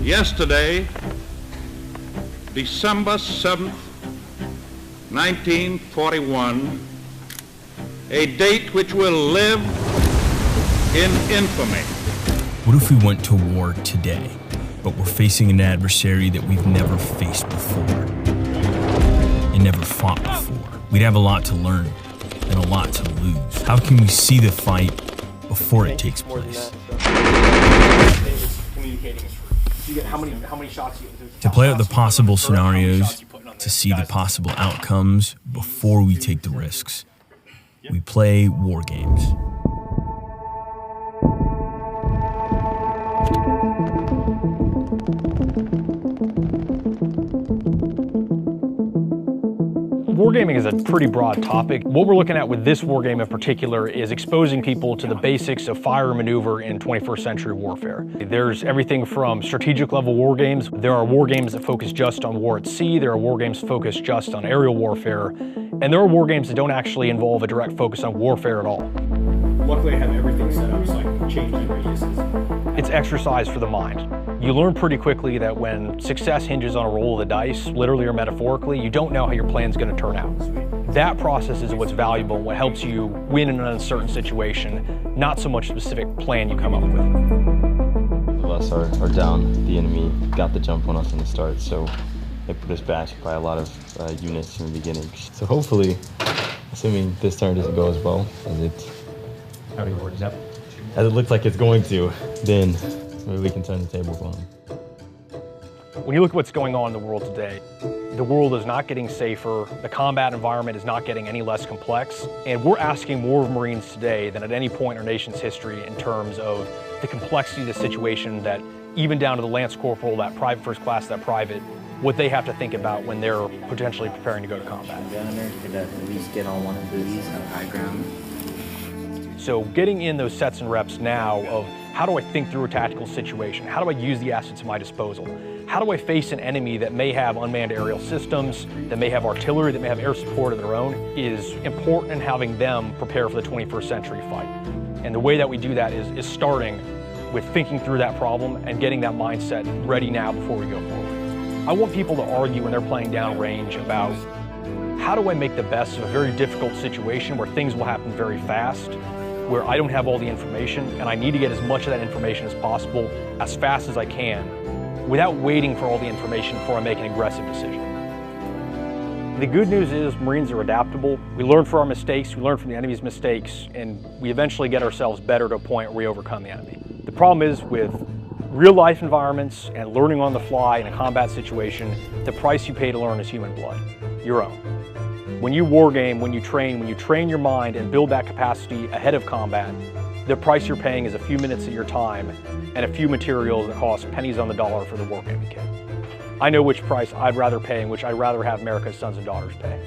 Yesterday, December 7th, 1941, a date which will live in infamy. What if we went to war today, but we're facing an adversary that we've never faced before and never fought before? We'd have a lot to learn and a lot to lose. How can we see the fight before it takes place? To play out the possible scenarios, to see the possible outcomes before we take the risks, we play war games. Wargaming is a pretty broad topic. What we're looking at with this wargame in particular is exposing people to the basics of fire and maneuver in 21st century warfare. There's everything from strategic level wargames. There are wargames that focus just on war at sea. There are wargames focused just on aerial warfare. And there are wargames that don't actually involve a direct focus on warfare at all. Luckily I have everything set up so I can change my radiuses. It's exercise for the mind. You learn pretty quickly that when success hinges on a roll of the dice, literally or metaphorically, you don't know how your plan's going to turn out. That process is what's valuable, what helps you win in an uncertain situation, not so much specific plan you come up with. Both of us are down. The enemy got the jump on us in the start, so it put us back by a lot of units in the beginning. So hopefully, assuming this turn doesn't go as well as it looks like it's going to, then maybe we can turn the tables on them. When you look at what's going on in the world today, the world is not getting safer, the combat environment is not getting any less complex, and we're asking more of Marines today than at any point in our nation's history in terms of the complexity of the situation, that even down to the Lance Corporal, that private first class, that private, what they have to think about when they're potentially preparing to go to combat. Gunner could at least get on one of these on high ground. So getting in those sets and reps now of how do I think through a tactical situation? How do I use the assets at my disposal? How do I face an enemy that may have unmanned aerial systems, that may have artillery, that may have air support of their own, is important in having them prepare for the 21st century fight. And the way that we do that is starting with thinking through that problem and getting that mindset ready now before we go forward. I want people to argue when they're playing downrange about how do I make the best of a very difficult situation where things will happen very fast, where I don't have all the information and I need to get as much of that information as possible as fast as I can without waiting for all the information before I make an aggressive decision. The good news is Marines are adaptable. We learn from our mistakes, we learn from the enemy's mistakes, and we eventually get ourselves better to a point where we overcome the enemy. The problem is with real life environments and learning on the fly in a combat situation, the price you pay to learn is human blood, your own. When you wargame, when you train your mind and build that capacity ahead of combat, the price you're paying is a few minutes of your time and a few materials that cost pennies on the dollar for the wargaming kit. I know which price I'd rather pay and which I'd rather have America's sons and daughters pay.